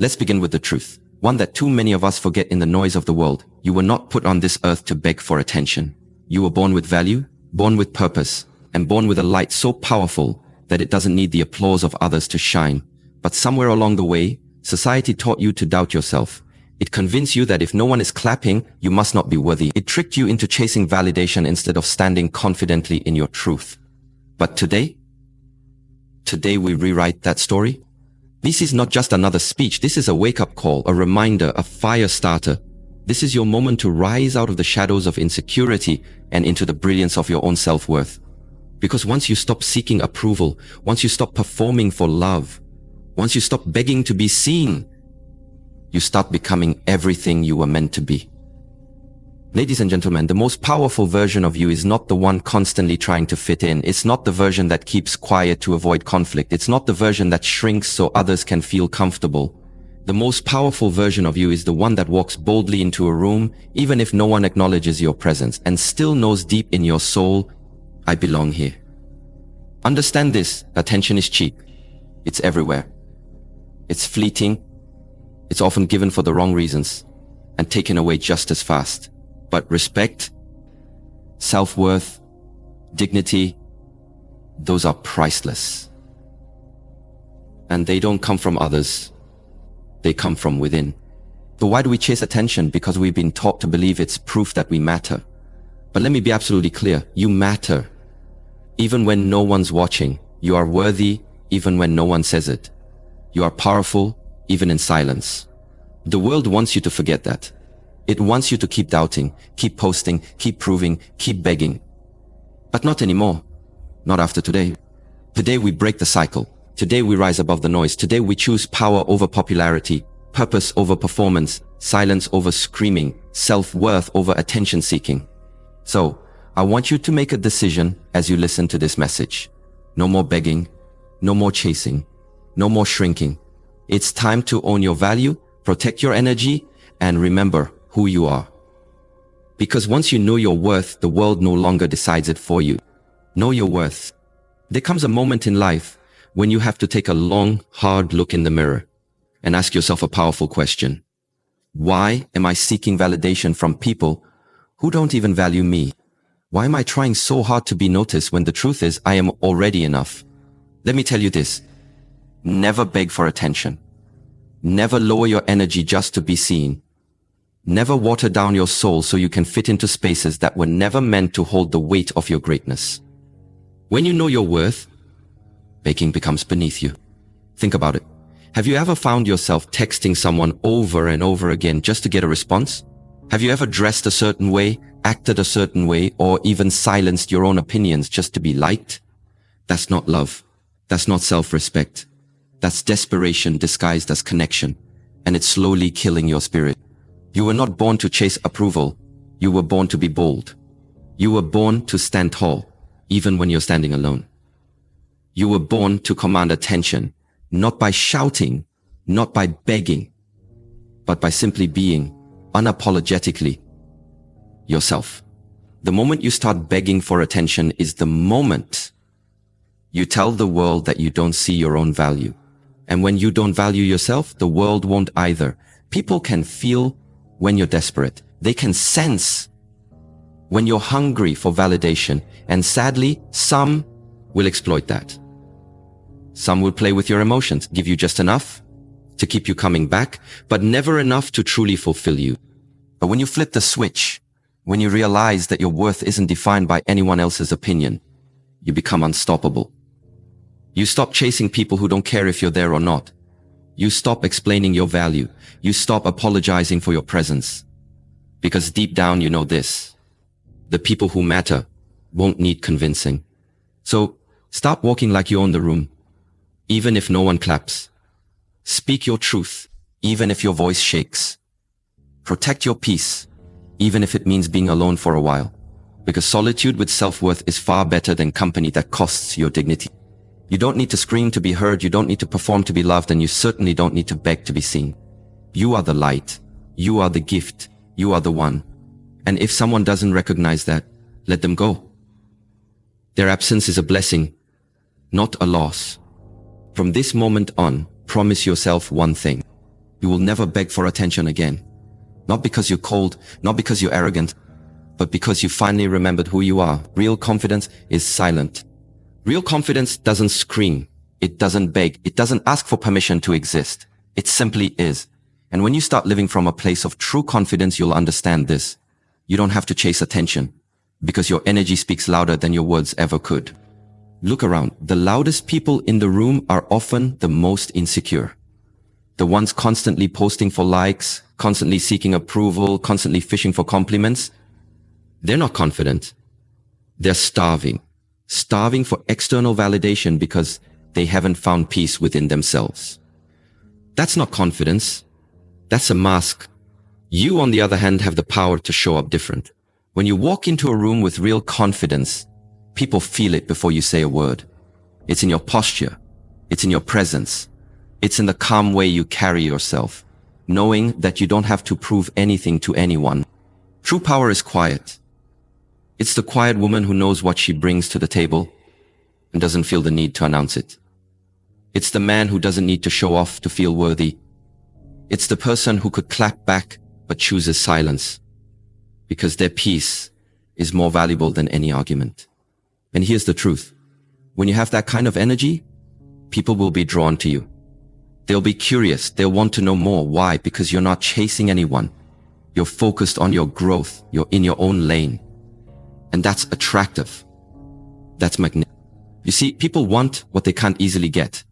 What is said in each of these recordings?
Let's begin with the truth, one that too many of us forget in the noise of the world. You were not put on this earth to beg for attention. You were born with value, born with purpose, and born with a light so powerful that it doesn't need the applause of others to shine. But somewhere along the way, society taught you to doubt yourself. It convinced you that if no one is clapping, you must not be worthy. It tricked you into chasing validation instead of standing confidently in your truth. But today we rewrite that story. This is not just another speech. This is a wake-up call, a reminder, a fire starter. This is your moment to rise out of the shadows of insecurity and into the brilliance of your own self-worth. Because once you stop seeking approval, once you stop performing for love, once you stop begging to be seen, you start becoming everything you were meant to be. Ladies and gentlemen, the most powerful version of you is not the one constantly trying to fit in. It's not the version that keeps quiet to avoid conflict. It's not the version that shrinks so others can feel comfortable. The most powerful version of you is the one that walks boldly into a room, even if no one acknowledges your presence, and still knows deep in your soul, I belong here. Understand this, attention is cheap. It's everywhere. It's fleeting. It's often given for the wrong reasons and taken away just as fast. But respect, self-worth, dignity, those are priceless. And they don't come from others. They come from within. But why do we chase attention? Because we've been taught to believe it's proof that we matter. But let me be absolutely clear. You matter. Even when no one's watching. You are worthy even when no one says it. You are powerful even in silence. The world wants you to forget that. It wants you to keep doubting, keep posting, keep proving, keep begging. But not anymore. Not after today. Today we break the cycle. Today we rise above the noise. Today we choose power over popularity, purpose over performance, silence over screaming, self-worth over attention seeking. So, I want you to make a decision as you listen to this message. No more begging, no more chasing, no more shrinking. It's time to own your value, protect your energy, and remember who you are. Because once you know your worth, the world no longer decides it for you. Know your worth. There comes a moment in life when you have to take a long, hard look in the mirror and ask yourself a powerful question. Why am I seeking validation from people who don't even value me? Why am I trying so hard to be noticed when the truth is I am already enough? Let me tell you this. Never beg for attention. Never lower your energy just to be seen. Never water down your soul so you can fit into spaces that were never meant to hold the weight of your greatness. When you know your worth, begging becomes beneath you. Think about it. Have you ever found yourself texting someone over and over again just to get a response? Have you ever dressed a certain way, acted a certain way, or even silenced your own opinions just to be liked? That's not love. That's not self-respect. That's desperation disguised as connection, and it's slowly killing your spirit. You were not born to chase approval. You were born to be bold. You were born to stand tall, even when you're standing alone. You were born to command attention, not by shouting, not by begging, but by simply being, unapologetically, yourself. The moment you start begging for attention is the moment you tell the world that you don't see your own value. And when you don't value yourself, the world won't either. People can feel when you're desperate. They can sense when you're hungry for validation. And sadly, some will exploit that. Some will play with your emotions, give you just enough to keep you coming back, but never enough to truly fulfill you. But when you flip the switch, when you realize that your worth isn't defined by anyone else's opinion, you become unstoppable. You stop chasing people who don't care if you're there or not. You stop explaining your value. You stop apologizing for your presence. Because deep down you know this. The people who matter won't need convincing. So start walking like you own the room, even if no one claps. Speak your truth, even if your voice shakes. Protect your peace, even if it means being alone for a while. Because solitude with self-worth is far better than company that costs your dignity. You don't need to scream to be heard, you don't need to perform to be loved, and you certainly don't need to beg to be seen. You are the light, you are the gift, you are the one. And if someone doesn't recognize that, let them go. Their absence is a blessing, not a loss. From this moment on, promise yourself one thing. You will never beg for attention again. Not because you're cold, not because you're arrogant, but because you finally remembered who you are. Real confidence is silent. Real confidence doesn't scream. It doesn't beg. It doesn't ask for permission to exist. It simply is. And when you start living from a place of true confidence, you'll understand this. You don't have to chase attention, because your energy speaks louder than your words ever could. Look around. The loudest people in the room are often the most insecure. The ones constantly posting for likes, constantly seeking approval, constantly fishing for compliments. They're not confident. They're starving. Starving for external validation because they haven't found peace within themselves. That's not confidence. That's a mask. You, on the other hand, have the power to show up different. When you walk into a room with real confidence, people feel it before you say a word. It's in your posture. It's in your presence. It's in the calm way you carry yourself, knowing that you don't have to prove anything to anyone. True power is quiet. It's the quiet woman who knows what she brings to the table and doesn't feel the need to announce it. It's the man who doesn't need to show off to feel worthy. It's the person who could clap back but chooses silence because their peace is more valuable than any argument. And here's the truth. When you have that kind of energy, people will be drawn to you. They'll be curious. They'll want to know more. Why? Because you're not chasing anyone. You're focused on your growth. You're in your own lane. And that's attractive. That's magnetic. You see, people want what they can't easily get.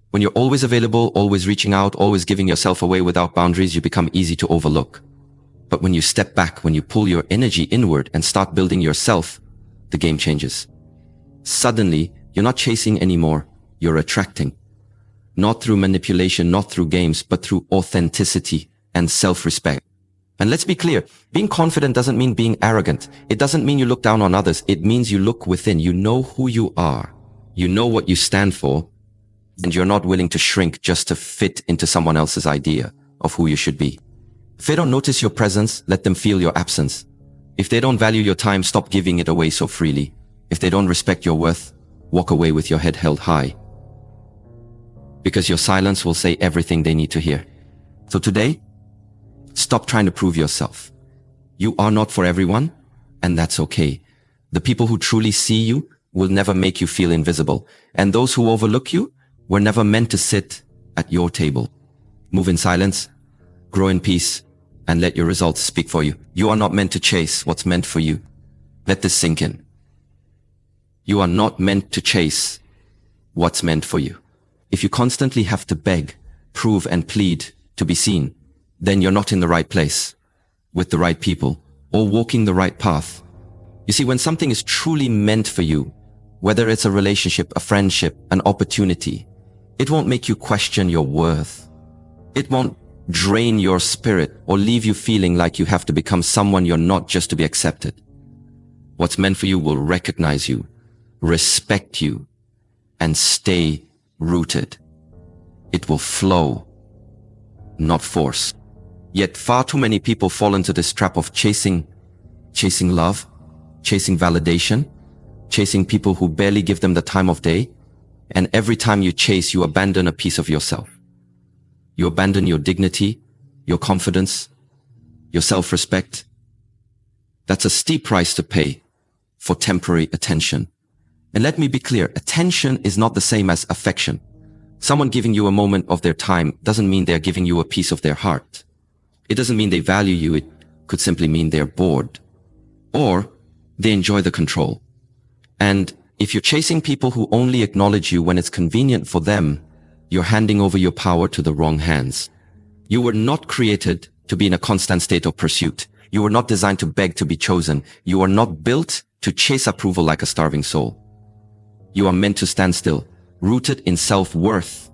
When you're always available, always reaching out, always giving yourself away without boundaries, you become easy to overlook. But when you step back, when you pull your energy inward and start building yourself, the game changes. Suddenly, you're not chasing anymore. You're attracting. Not through manipulation, not through games, but through authenticity and self-respect. And let's be clear, being confident doesn't mean being arrogant. It doesn't mean you look down on others. It means you look within. You know who you are. You know what you stand for. And you're not willing to shrink just to fit into someone else's idea of who you should be. If they don't notice your presence, let them feel your absence. If they don't value your time, stop giving it away so freely. If they don't respect your worth, walk away with your head held high. Because your silence will say everything they need to hear. So today, stop trying to prove yourself. You are not for everyone, and that's okay. The people who truly see you will never make you feel invisible. And those who overlook you were never meant to sit at your table. Move in silence, grow in peace, and let your results speak for you. You are not meant to chase what's meant for you. Let this sink in. You are not meant to chase what's meant for you. If you constantly have to beg, prove, and plead to be seen, then you're not in the right place, with the right people, or walking the right path. You see, when something is truly meant for you, whether it's a relationship, a friendship, an opportunity, it won't make you question your worth. It won't drain your spirit or leave you feeling like you have to become someone you're not just to be accepted. What's meant for you will recognize you, respect you, and stay rooted. It will flow, not force. Yet far too many people fall into this trap of chasing love, chasing validation, chasing people who barely give them the time of day. And every time you chase, you abandon a piece of yourself. You abandon your dignity, your confidence, your self-respect. That's a steep price to pay for temporary attention. And let me be clear, attention is not the same as affection. Someone giving you a moment of their time doesn't mean they're giving you a piece of their heart. It doesn't mean they value you. It could simply mean they're bored. Or they enjoy the control. And if you're chasing people who only acknowledge you when it's convenient for them, you're handing over your power to the wrong hands. You were not created to be in a constant state of pursuit. You were not designed to beg to be chosen. You are not built to chase approval like a starving soul. You are meant to stand still, rooted in self-worth,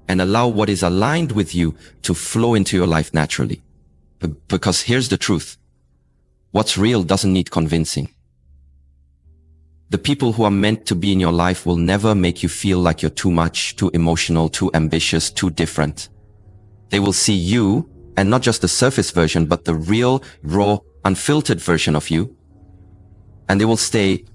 and allow what is aligned with you to flow into your life naturally. Because here's the truth. What's real doesn't need convincing. The people who are meant to be in your life will never make you feel like you're too much, too emotional, too ambitious, too different. They will see you, and not just the surface version, but the real, raw, unfiltered version of you. And they will stay.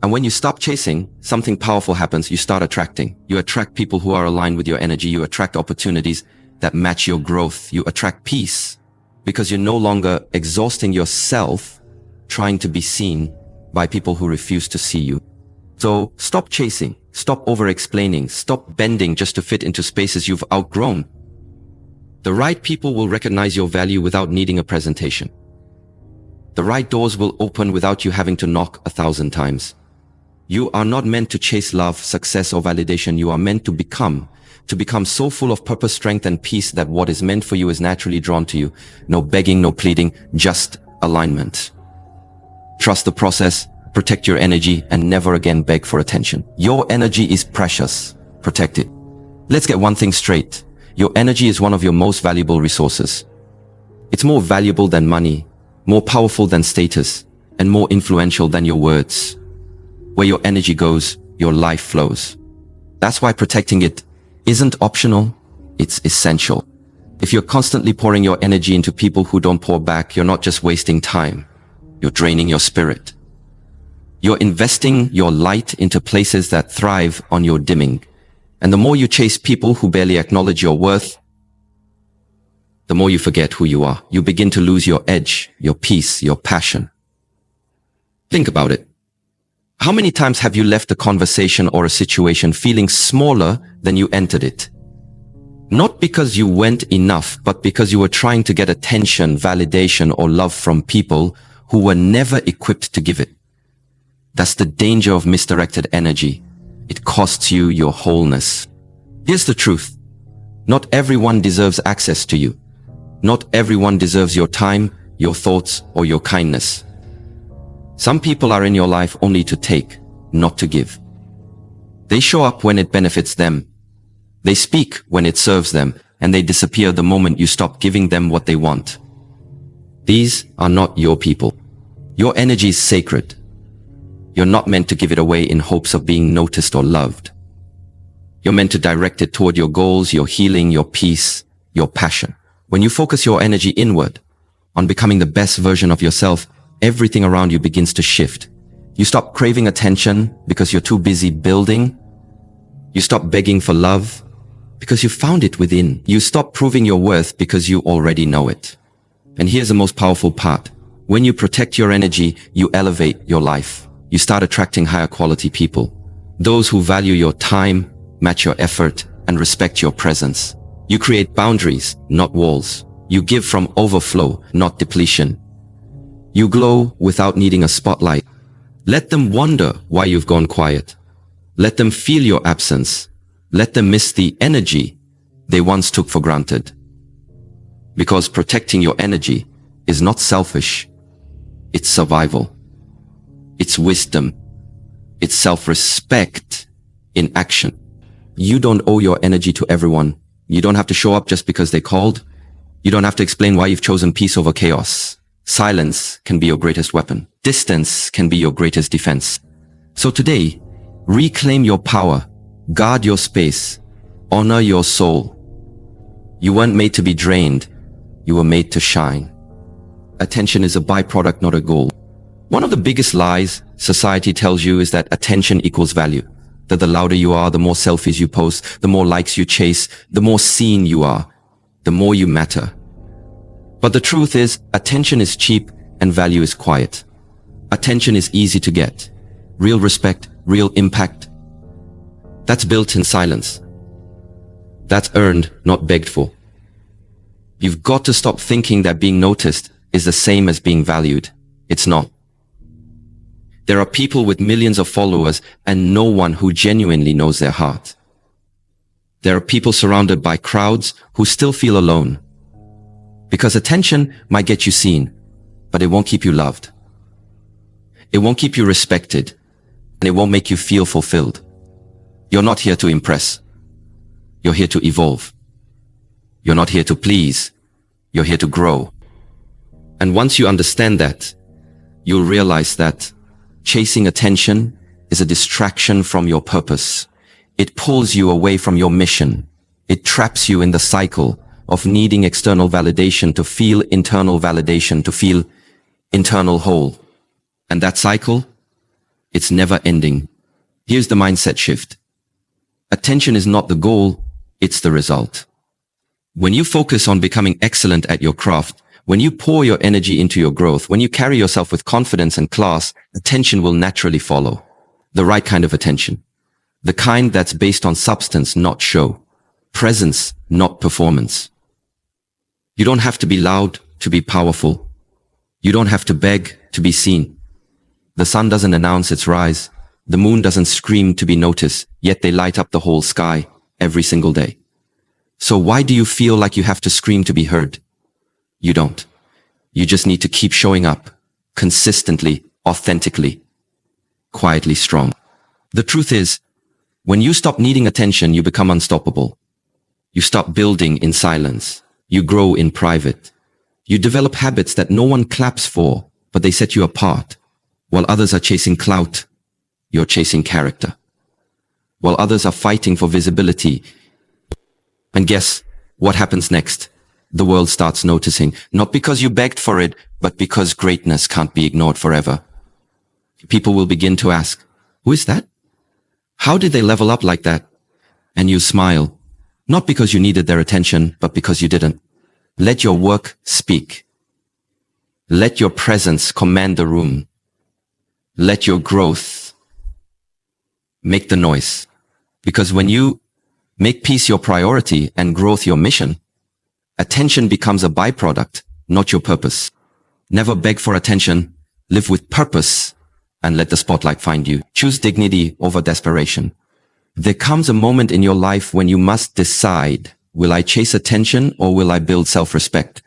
And when you stop chasing, something powerful happens. You start attracting. You attract people who are aligned with your energy. You attract opportunities that match your growth. You attract peace because you're no longer exhausting yourself trying to be seen by people who refuse to see you. So stop chasing, stop over-explaining, stop bending just to fit into spaces you've outgrown. The right people will recognize your value without needing a presentation. The right doors will open without you having to knock 1,000 times. You are not meant to chase love, success, or validation. You are meant to become so full of purpose, strength, and peace that what is meant for you is naturally drawn to you. No begging, no pleading, just alignment. Trust the process, protect your energy, and never again beg for attention. Your energy is precious. Protect it. Let's get one thing straight. Your energy is one of your most valuable resources. It's more valuable than money, more powerful than status, and more influential than your words. Where your energy goes, your life flows. That's why protecting it isn't optional, it's essential. If you're constantly pouring your energy into people who don't pour back, you're not just wasting time, you're draining your spirit. You're investing your light into places that thrive on your dimming. And the more you chase people who barely acknowledge your worth, the more you forget who you are. You begin to lose your edge, your peace, your passion. Think about it. How many times have you left a conversation or a situation feeling smaller than you entered it? Not because you went enough, but because you were trying to get attention, validation, or love from people who were never equipped to give it. That's the danger of misdirected energy. It costs you your wholeness. Here's the truth. Not everyone deserves access to you. Not everyone deserves your time, your thoughts, or your kindness. Some people are in your life only to take, not to give. They show up when it benefits them. They speak when it serves them, and they disappear the moment you stop giving them what they want. These are not your people. Your energy is sacred. You're not meant to give it away in hopes of being noticed or loved. You're meant to direct it toward your goals, your healing, your peace, your passion. When you focus your energy inward, on becoming the best version of yourself, everything around you begins to shift. You stop craving attention because you're too busy building. You stop begging for love because you found it within. You stop proving your worth because you already know it. And here's the most powerful part. When you protect your energy, you elevate your life. You start attracting higher quality people. Those who value your time, match your effort, and respect your presence. You create boundaries, not walls. You give from overflow, not depletion. You glow without needing a spotlight. Let them wonder why you've gone quiet. Let them feel your absence. Let them miss the energy they once took for granted. Because protecting your energy is not selfish. It's survival. It's wisdom. It's self-respect in action. You don't owe your energy to everyone. You don't have to show up just because they called. You don't have to explain why you've chosen peace over chaos. Silence can be your greatest weapon. Distance can be your greatest defense. So today, reclaim your power, guard your space, honor your soul. You weren't made to be drained. You were made to shine. Attention is a byproduct, not a goal. One of the biggest lies society tells you is that attention equals value. That the louder you are, the more selfies you post, the more likes you chase, the more seen you are, the more you matter. But the truth is, attention is cheap and value is quiet. Attention is easy to get. Real respect, real impact. That's built in silence. That's earned, not begged for. You've got to stop thinking that being noticed is the same as being valued. It's not. There are people with millions of followers and no one who genuinely knows their heart. There are people surrounded by crowds who still feel alone. Because attention might get you seen, but it won't keep you loved. It won't keep you respected, and it won't make you feel fulfilled. You're not here to impress. You're here to evolve. You're not here to please. You're here to grow. And once you understand that, you'll realize that chasing attention is a distraction from your purpose. It pulls you away from your mission. It traps you in the cycle of needing external validation to feel internal validation, to feel internal whole. And that cycle, it's never ending. Here's the mindset shift. Attention is not the goal, it's the result. When you focus on becoming excellent at your craft, when you pour your energy into your growth, when you carry yourself with confidence and class, attention will naturally follow. The right kind of attention. The kind that's based on substance, not show. Presence, not performance. You don't have to be loud to be powerful. You don't have to beg to be seen. The sun doesn't announce its rise. The moon doesn't scream to be noticed, yet they light up the whole sky every single day. So why do you feel like you have to scream to be heard? You don't. You just need to keep showing up, consistently, authentically, quietly strong. The truth is, when you stop needing attention, you become unstoppable. You stop building in silence. You grow in private. You develop habits that no one claps for, but they set you apart. While others are chasing clout, you're chasing character. While others are fighting for visibility. And guess what happens next? The world starts noticing, not because you begged for it, but because greatness can't be ignored forever. People will begin to ask, who is that? How did they level up like that? And you smile, not because you needed their attention, but because you didn't. Let your work speak. Let your presence command the room. Let your growth make the noise. Because when you make peace your priority and growth your mission, attention becomes a byproduct, not your purpose. Never beg for attention, live with purpose, and let the spotlight find you. Choose dignity over desperation. There comes a moment in your life when you must decide, will I chase attention or will I build self-respect?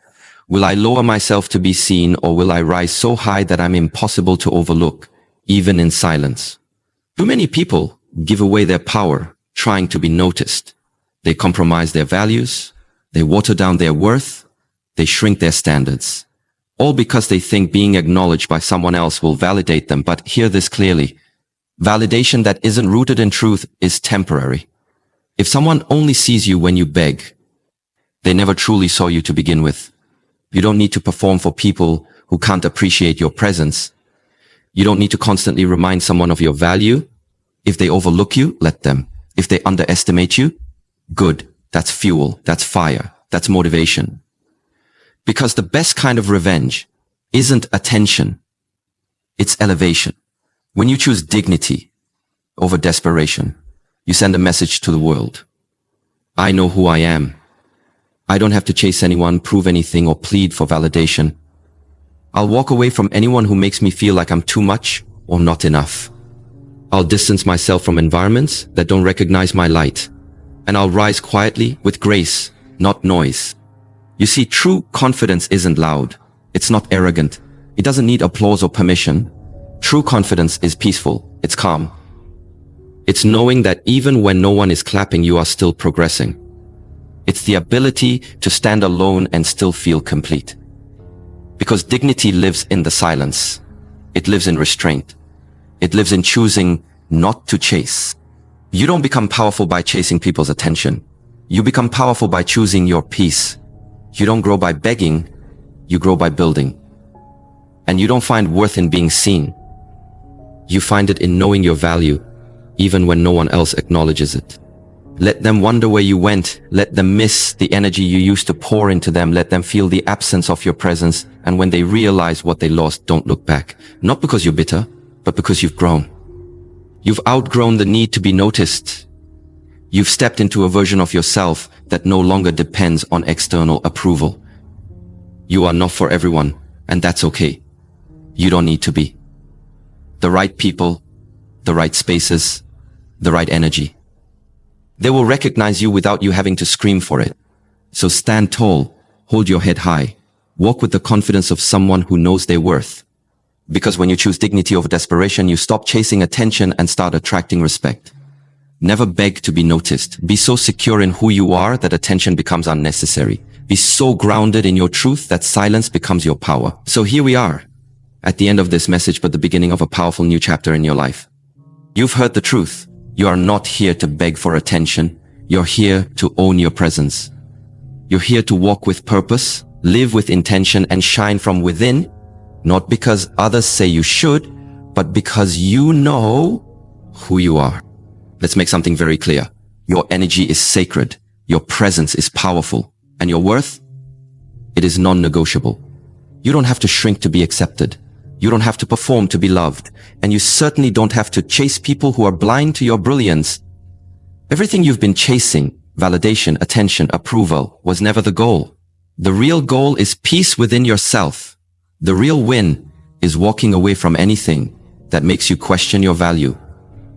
Will I lower myself to be seen or will I rise so high that I'm impossible to overlook, even in silence? Too many people give away their power trying to be noticed. They compromise their values, they water down their worth, they shrink their standards. All because they think being acknowledged by someone else will validate them. But hear this clearly. Validation that isn't rooted in truth is temporary. If someone only sees you when you beg, they never truly saw you to begin with. You don't need to perform for people who can't appreciate your presence. You don't need to constantly remind someone of your value. If they overlook you, let them. If they underestimate you, good. That's fuel. That's fire. That's motivation. Because the best kind of revenge isn't attention. It's elevation. When you choose dignity over desperation, you send a message to the world. I know who I am. I don't have to chase anyone, prove anything, or plead for validation. I'll walk away from anyone who makes me feel like I'm too much or not enough. I'll distance myself from environments that don't recognize my light. And I'll rise quietly with grace, not noise. You see, true confidence isn't loud. It's not arrogant. It doesn't need applause or permission. True confidence is peaceful. It's calm. It's knowing that even when no one is clapping, you are still progressing. It's the ability to stand alone and still feel complete. Because dignity lives in the silence. It lives in restraint. It lives in choosing not to chase. You don't become powerful by chasing people's attention. You become powerful by choosing your peace. You don't grow by begging, you grow by building. And you don't find worth in being seen. You find it in knowing your value, even when no one else acknowledges it. Let them wonder where you went. Let them miss the energy you used to pour into them. Let them feel the absence of your presence. And when they realize what they lost, don't look back. Not because you're bitter, but because you've grown. You've outgrown the need to be noticed. You've stepped into a version of yourself that no longer depends on external approval. You are not for everyone, and that's okay. You don't need to be. The right people, the right spaces, the right energy. They will recognize you without you having to scream for it. So stand tall, hold your head high, walk with the confidence of someone who knows their worth. Because when you choose dignity over desperation, you stop chasing attention and start attracting respect. Never beg to be noticed. Be so secure in who you are that attention becomes unnecessary. Be so grounded in your truth that silence becomes your power. So here we are, at the end of this message, but the beginning of a powerful new chapter in your life. You've heard the truth. You are not here to beg for attention. You're here to own your presence. You're here to walk with purpose, live with intention, and shine from within, not because others say you should, but because you know who you are. Let's make something very clear. Your energy is sacred. Your presence is powerful. And your worth? It is non-negotiable. You don't have to shrink to be accepted. You don't have to perform to be loved. And you certainly don't have to chase people who are blind to your brilliance. Everything you've been chasing, validation, attention, approval, was never the goal. The real goal is peace within yourself. The real win is walking away from anything that makes you question your value.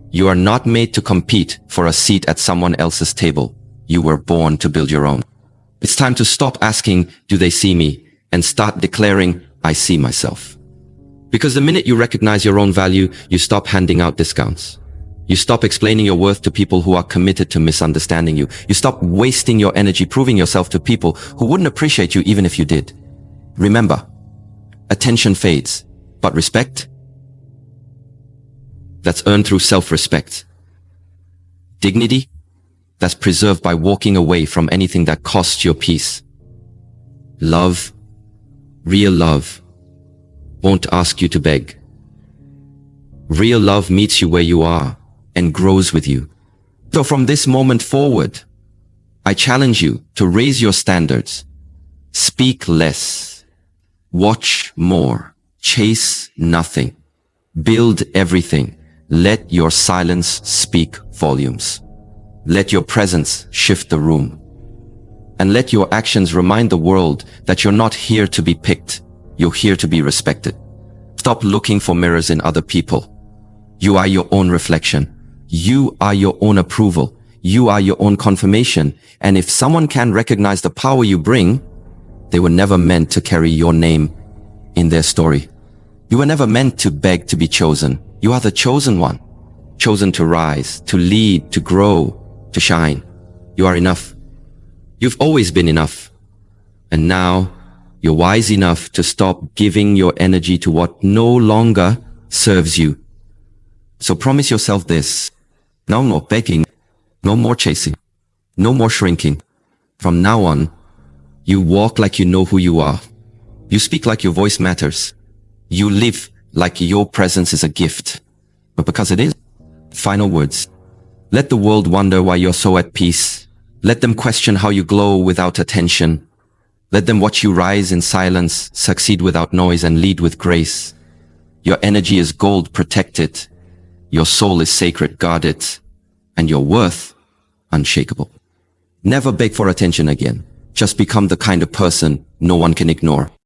You are not made to compete for a seat at someone else's table. You were born to build your own. It's time to stop asking, do they see me? And start declaring, I see myself. Because the minute you recognize your own value, you stop handing out discounts. You stop explaining your worth to people who are committed to misunderstanding you. You stop wasting your energy proving yourself to people who wouldn't appreciate you even if you did. Remember, attention fades, but respect, that's earned through self-respect. Dignity, that's preserved by walking away from anything that costs your peace. Love, real love, won't ask you to beg. Real love meets you where you are and grows with you. So from this moment forward, I challenge you to raise your standards. Speak less. Watch more. Chase nothing. Build everything. Let your silence speak volumes. Let your presence shift the room. And let your actions remind the world that you're not here to be picked. You're here to be respected. Stop looking for mirrors in other people. You are your own reflection. You are your own approval. You are your own confirmation. And if someone can recognize the power you bring, they were never meant to carry your name in their story. You were never meant to beg to be chosen. You are the chosen one. Chosen to rise, to lead, to grow, to shine. You are enough. You've always been enough. And now you're wise enough to stop giving your energy to what no longer serves you. So promise yourself this. No more begging. No more chasing. No more shrinking. From now on, you walk like you know who you are. You speak like your voice matters. You live like your presence is a gift. But because it is. Final words. Let the world wonder why you're so at peace. Let them question how you glow without attention. Let them watch you rise in silence, succeed without noise, and lead with grace. Your energy is gold, protect it. Your soul is sacred, guard it. And your worth, unshakable. Never beg for attention again. Just become the kind of person no one can ignore.